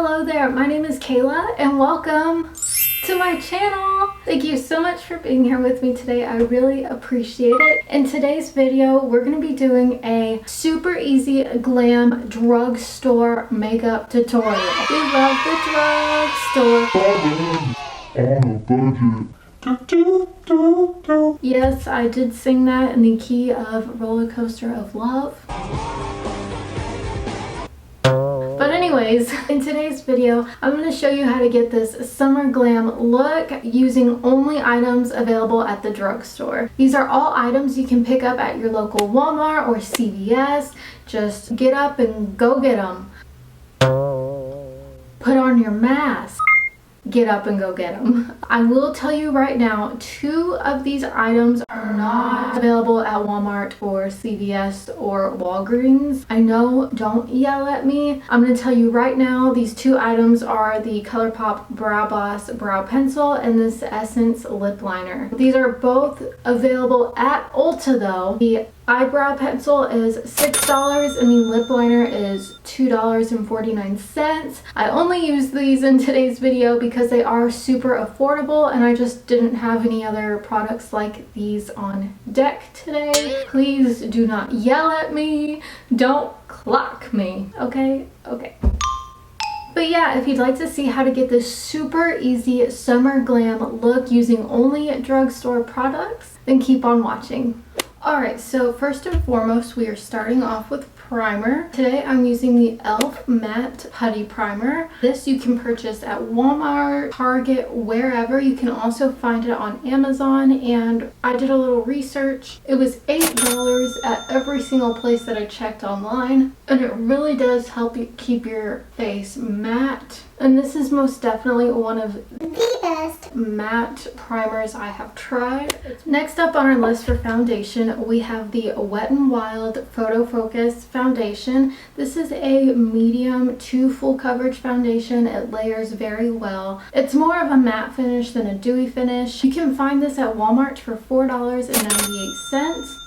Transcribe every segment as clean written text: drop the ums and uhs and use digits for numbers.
Hello there, my name is Kayla and welcome to my channel. Thank you so much for being here with me today. I really appreciate it. In today's video, we're going to be doing a super easy glam drugstore makeup tutorial. We love the drugstore. On a budget. Yes, I did sing that in the key of Roller Coaster of Love. But anyways, in today's video, I'm going to show you how to get this summer glam look using only items available at the drugstore. These are all items you can pick up at your local Walmart or CVS. Just get up and go get them. Put on your mask. Get up and go get them. I will tell you right now, 2 of these items are not available at Walmart or CVS or Walgreens. I know, don't yell at me. I'm going to tell you right now, these 2 items are the ColourPop Brow Boss Brow Pencil and this Essence Lip Liner. These are both available at Ulta though. The eyebrow pencil is $6 and the lip liner is $2.49. I only use these in today's video because they are super affordable and I just didn't have any other products like these on deck today. Please do not yell at me. Don't clock me. Okay? Okay. But yeah, if you'd like to see how to get this super easy summer glam look using only drugstore products, then keep on watching. Alright, so first and foremost, we are starting off with primer. Today I'm using the E.l.f. Matte Putty Primer. This you can purchase at Walmart, Target, wherever. You can also find it on Amazon, and I did a little research. It was $8 at every single place that I checked online, and it really does help you keep your face matte. And this is most definitely one of the best matte primers I have tried. Next up on our list for foundation, we have the Wet n Wild Photo Focus Foundation. This is a medium to full coverage foundation. It layers very well. It's more of a matte finish than a dewy finish. You can find this at Walmart for $4.98.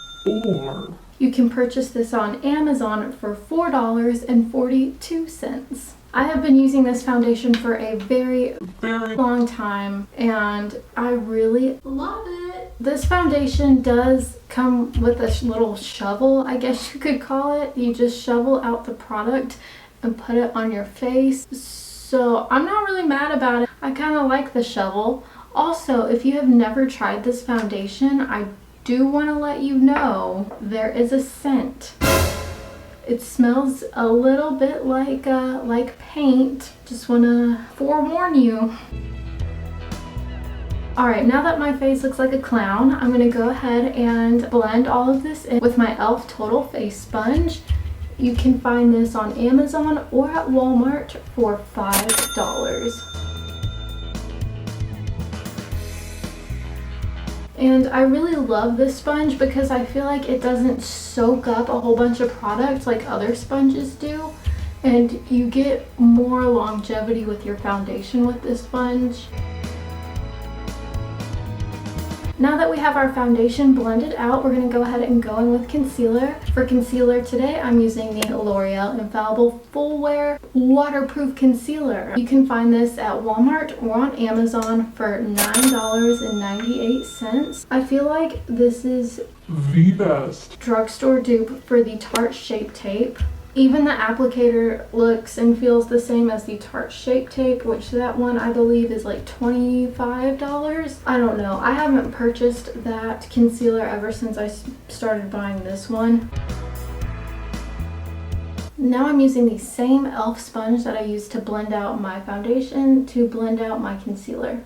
Or you can purchase this on Amazon for $4.42. I have been using this foundation for a very long time and I really love it. This foundation does come with a little shovel, I guess you could call it. You just shovel out the product and put it on your face. So I'm not really mad about it. I kind of like the shovel. Also, if you have never tried this foundation, I do want to let you know there is a scent. It smells a little bit like paint. Just want to forewarn you. Alright, now that my face looks like a clown, I'm going to go ahead and blend all of this in with my e.l.f. Total Face Sponge. You can find this on Amazon or at Walmart for $5. And I really love this sponge because I feel like it doesn't soak up a whole bunch of product like other sponges do. And you get more longevity with your foundation with this sponge. Now that we have our foundation blended out, we're going to go ahead and go in with concealer. For concealer today, I'm using the L'Oreal Infallible Full Wear Waterproof Concealer. You can find this at Walmart or on Amazon for $9.98. I feel like this is the best drugstore dupe for the Tarte Shape Tape. Even the applicator looks and feels the same as the Tarte Shape Tape, which that one I believe is like $25. I don't know. I haven't purchased that concealer ever since I started buying this one. Now I'm using the same e.l.f. sponge that I used to blend out my foundation to blend out my concealer.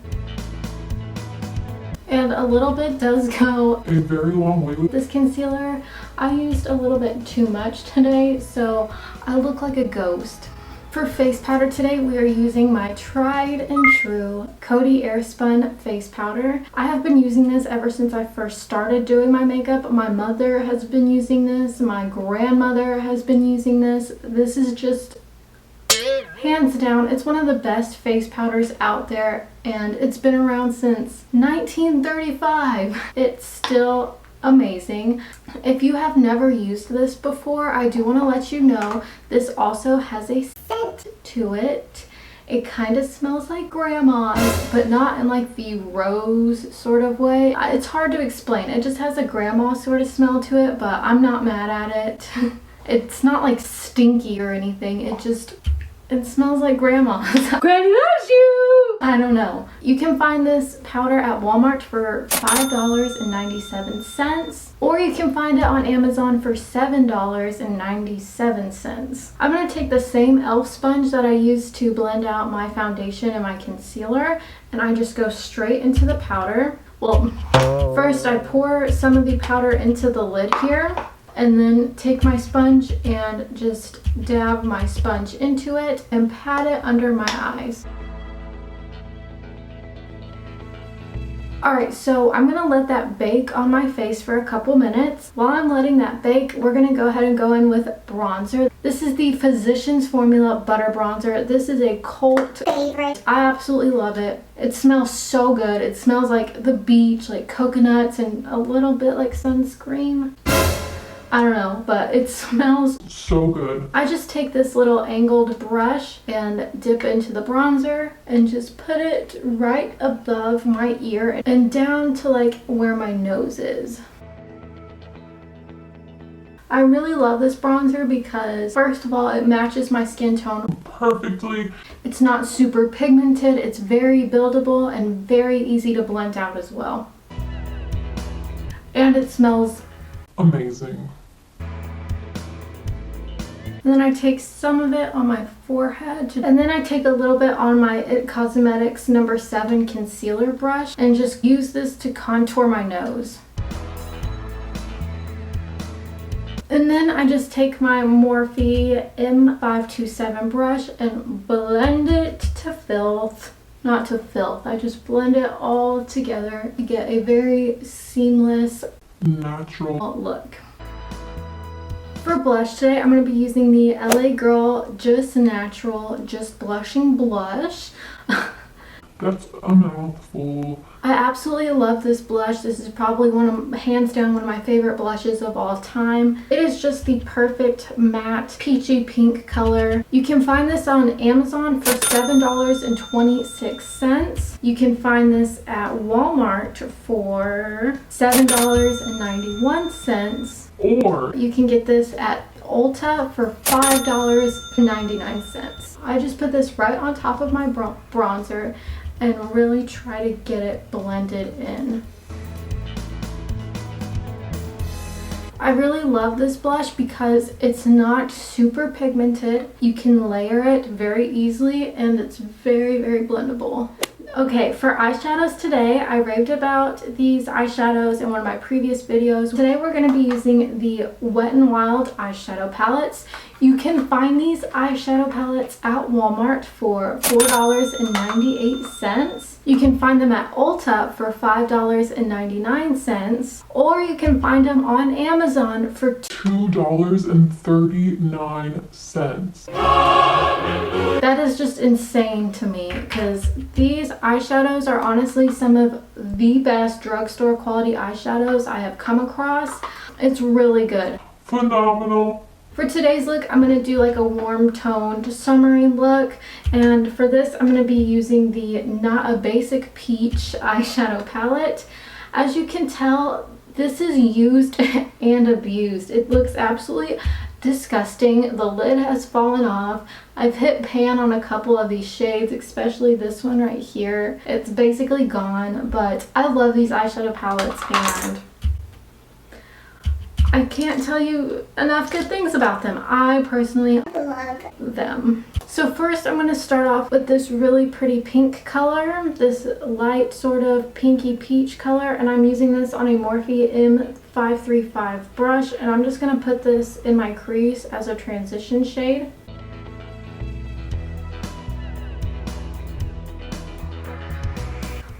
And a little bit does go a very long way with this concealer. I used a little bit too much today, so I look like a ghost. For face powder today, we are using my tried and true Coty Airspun face powder. I have been using this ever since I first started doing my makeup. My mother has been using this. My grandmother has been using this. This is just hands down, it's one of the best face powders out there, and it's been around since 1935. It's still amazing. If you have never used this before, I do want to let you know this also has a scent to it. It kind of smells like grandma's, but not in like the rose sort of way. It's hard to explain. It just has a grandma sort of smell to it, but I'm not mad at it. It's not like stinky or anything. It smells like grandma's. Granny loves you! I don't know. You can find this powder at Walmart for $5.97, or you can find it on Amazon for $7.97. I'm going to take the same e.l.f. sponge that I used to blend out my foundation and my concealer, and I just go straight into the powder. Well, first I pour some of the powder into the lid here, and then take my sponge and just dab my sponge into it and pat it under my eyes. Alright, so I'm going to let that bake on my face for a couple minutes. While I'm letting that bake, we're going to go ahead and go in with bronzer. This is the Physicians Formula Butter Bronzer. This is a cult favorite. I absolutely love it. It smells so good. It smells like the beach, like coconuts, and a little bit like sunscreen. I don't know, but it smells so good. I just take this little angled brush and dip into the bronzer and just put it right above my ear and down to like where my nose is. I really love this bronzer because, first of all, it matches my skin tone perfectly. It's not super pigmented, it's very buildable and very easy to blend out as well. And it smells amazing. And then I take some of it on my forehead, and then I take a little bit on my IT Cosmetics No. 7 concealer brush and just use this to contour my nose. And then I just take my Morphe M527 brush and blend it to filth. Not to filth, I just blend it all together to get a very seamless, natural look. For blush today, I'm going to be using the LA Girl Just Natural Just Blushing Blush. That's a mouthful. I absolutely love this blush. This is probably hands down one of my favorite blushes of all time. It is just the perfect matte peachy pink color. You can find this on Amazon for $7.26. You can find this at Walmart for $7.91. Or you can get this at Ulta for $5.99. I just put this right on top of my bronzer and really try to get it blended in. I really love this blush because it's not super pigmented. You can layer it very easily and it's very, very blendable. Okay, for eyeshadows today, I raved about these eyeshadows in one of my previous videos. Today we're going to be using the Wet n Wild eyeshadow palettes. You can find these eyeshadow palettes at Walmart for $4.98. You can find them at Ulta for $5.99, or you can find them on Amazon for $2.39. That is just insane to me because these eyeshadows are honestly some of the best drugstore quality eyeshadows I have come across. It's really good. Phenomenal. For today's look, I'm going to do like a warm toned summery look, and for this I'm going to be using the Not a Basic Peach eyeshadow palette. As you can tell, this is used and abused. It looks absolutely disgusting. The lid has fallen off. I've hit pan on a couple of these shades, especially this one right here. It's basically gone, but I love these eyeshadow palettes and I can't tell you enough good things about them. I personally love them. So first I'm going to start off with this really pretty pink color, this light sort of pinky peach color, and I'm using this on a Morphe M535 brush, and I'm just going to put this in my crease as a transition shade.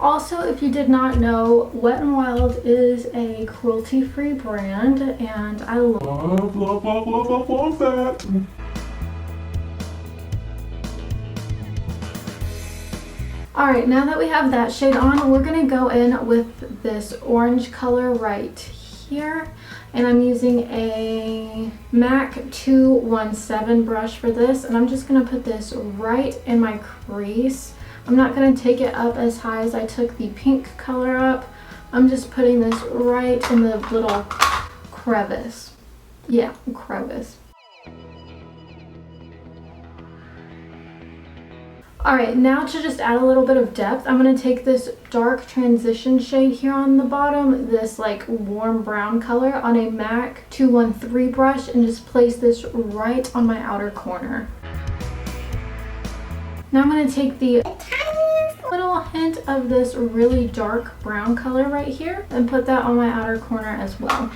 Also, if you did not know, Wet n Wild is a cruelty-free brand, and I love that. Alright, now that we have that shade on, we're going to go in with this orange color right here. And I'm using a MAC 217 brush for this. And I'm just going to put this right in my crease. I'm not going to take it up as high as I took the pink color up. I'm just putting this right in the little crevice. Yeah, crevice. Alright, now to just add a little bit of depth, I'm going to take this dark transition shade here on the bottom, this like warm brown color, on a MAC 213 brush, and just place this right on my outer corner. Now I'm going to take the tiniest little hint of this really dark brown color right here and put that on my outer corner as well.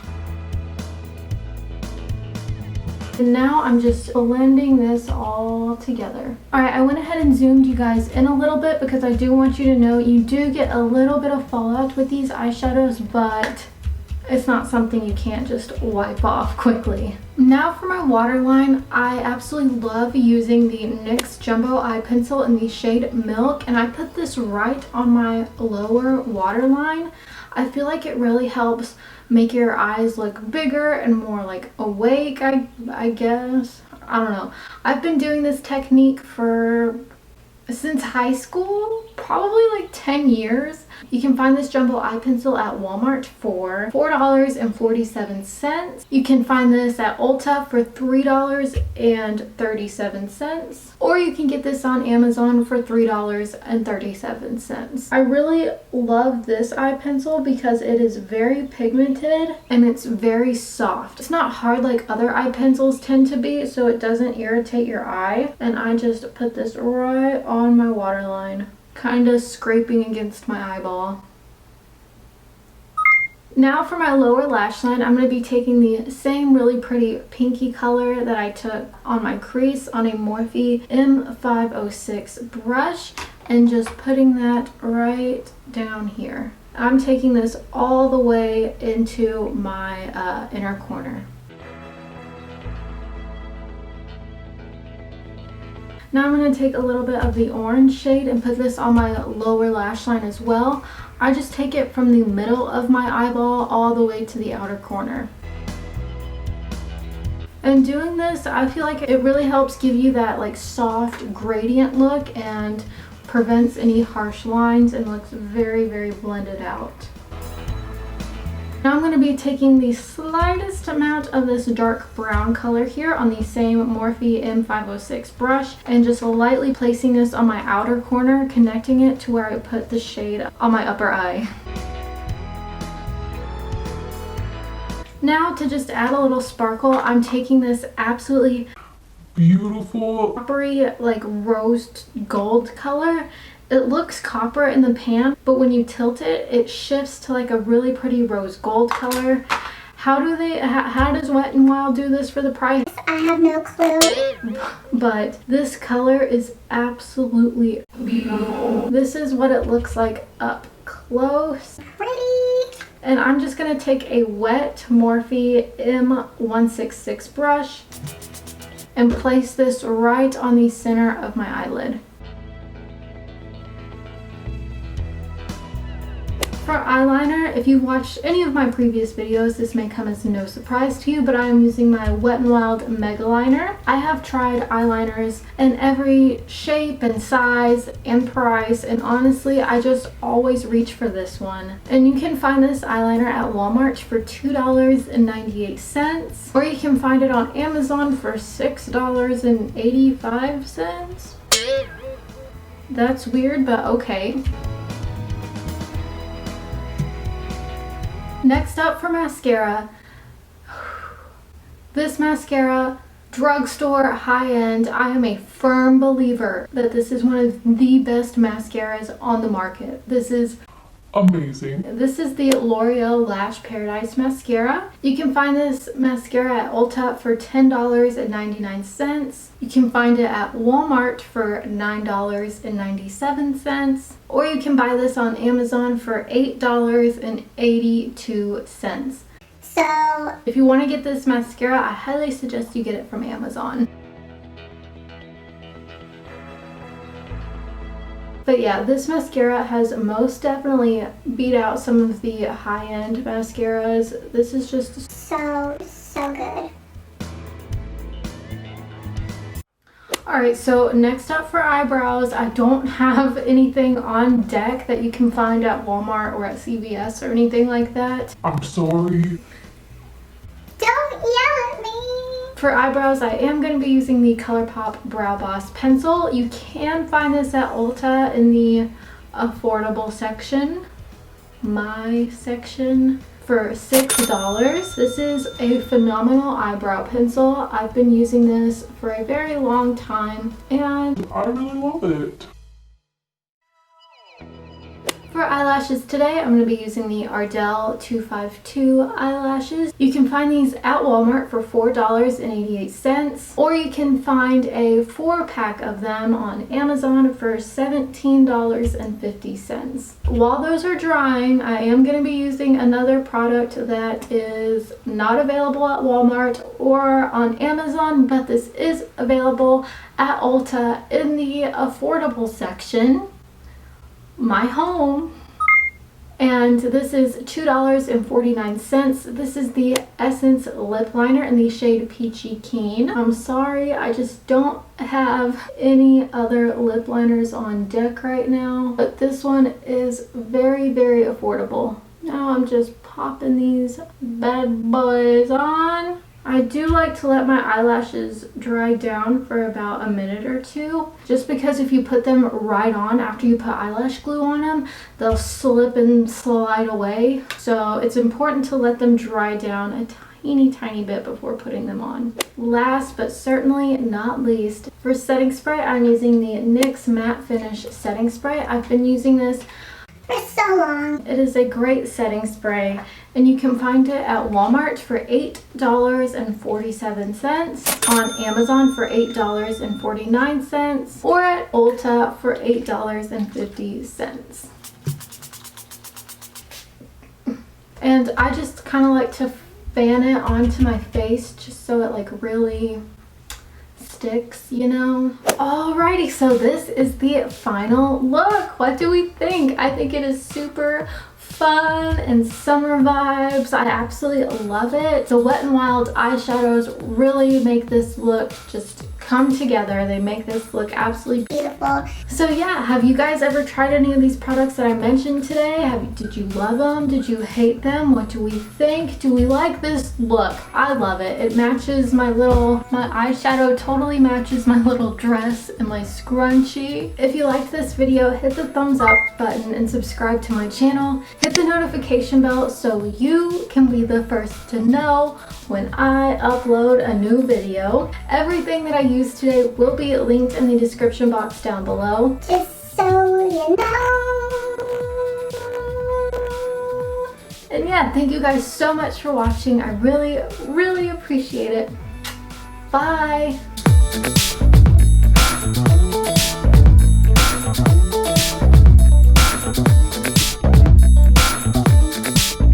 And now I'm just blending this all together. Alright, I went ahead and zoomed you guys in a little bit because I do want you to know you do get a little bit of fallout with these eyeshadows, but it's not something you can't just wipe off quickly. Now for my waterline, I absolutely love using the NYX Jumbo Eye Pencil in the shade Milk, and I put this right on my lower waterline. I feel like it really helps make your eyes look bigger and more like awake, I guess. I don't know. I've been doing this technique since high school, probably like 10 years. You can find this jumbo eye pencil at Walmart for $4.47. You can find this at Ulta for $3.37. Or you can get this on Amazon for $3.37. I really love this eye pencil because it is very pigmented and it's very soft. It's not hard like other eye pencils tend to be, so it doesn't irritate your eye. And I just put this right on my waterline, kind of scraping against my eyeball. Now for my lower lash line, I'm going to be taking the same really pretty pinky color that I took on my crease on a Morphe M506 brush and just putting that right down here. I'm taking this all the way into my inner corner. Now I'm going to take a little bit of the orange shade and put this on my lower lash line as well. I just take it from the middle of my eyeball all the way to the outer corner. And doing this, I feel like it really helps give you that like soft gradient look and prevents any harsh lines and looks very, very blended out. Now I'm going to be taking the slightest amount of this dark brown color here on the same Morphe M506 brush and just lightly placing this on my outer corner, connecting it to where I put the shade on my upper eye. Now to just add a little sparkle, I'm taking this absolutely beautiful coppery like rose gold color. It looks copper in the pan, but when you tilt it, it shifts to like a really pretty rose gold color. How does Wet n Wild do this for the price? I have no clue. But this color is absolutely beautiful. This is what it looks like up close. Pretty. And I'm just going to take a wet Morphe M166 brush and place this right on the center of my eyelid. For eyeliner, if you've watched any of my previous videos, this may come as no surprise to you, but I am using my Wet n Wild Mega Liner. I have tried eyeliners in every shape and size and price, and honestly, I just always reach for this one. And you can find this eyeliner at Walmart for $2.98, or you can find it on Amazon for $6.85. That's weird, but okay. Next up for mascara, this mascara, drugstore, high-end. I am a firm believer that this is one of the best mascaras on the market. This is amazing. This is the L'Oreal Lash Paradise Mascara. You can find this mascara at Ulta for $10.99. You can find it at Walmart for $9.97. Or you can buy this on Amazon for $8.82. So if you want to get this mascara, I highly suggest you get it from Amazon. But yeah, this mascara has most definitely beat out some of the high-end mascaras. This is just so good. Alright, so next up for eyebrows, I don't have anything on deck that you can find at Walmart or at CVS or anything like that. I'm sorry. Don't yell at me. For eyebrows, I am going to be using the ColourPop Brow Boss pencil. You can find this at Ulta in the affordable section, my section, for $6. This is a phenomenal eyebrow pencil. I've been using this for a very long time and I really love it. for eyelashes today, I'm going to be using the Ardell 252 eyelashes. You can find these at Walmart for $4.88, or you can find a 4-pack of them on Amazon for $17.50. While those are drying, I am going to be using another product that is not available at Walmart or on Amazon, but this is available at Ulta in the affordable section, my home, and this is $2.49. This is the Essence Lip Liner in the shade Peachy Keen. I'm sorry, I just don't have any other lip liners on deck right now, but this one is very affordable. Now I'm just popping these bad boys on. I do like to let my eyelashes dry down for about a minute or two, just because if you put them right on after you put eyelash glue on them, they'll slip and slide away. So it's important to let them dry down a tiny bit before putting them on. Last but certainly not least, for setting spray, I'm using the NYX Matte Finish Setting Spray. I've been using this For so long. It is a great setting spray, and you can find it at Walmart for $8.47, on Amazon for $8.49, or at Ulta for $8.50. And I just kind of like to fan it onto my face just so it like really sticks, you know. Alrighty, so this is the final look. What do we think? I think it is super fun and summer vibes. I absolutely love it. The Wet n Wild eyeshadows really make this look just come together. They make this look absolutely Beautiful. So yeah, have you guys ever tried any of these products that I mentioned today? Did you love them? Did you hate them? What do we think? Do we like this look? I love it. It matches my eyeshadow totally matches my little dress and my scrunchie. If you liked this video, hit the thumbs up button and subscribe to my channel. Hit the notification bell so you can be the first to know when I upload a new video. Everything that I used today will be linked in the description box down below. Just so you know. And yeah, thank you guys so much for watching. I really appreciate it. Bye!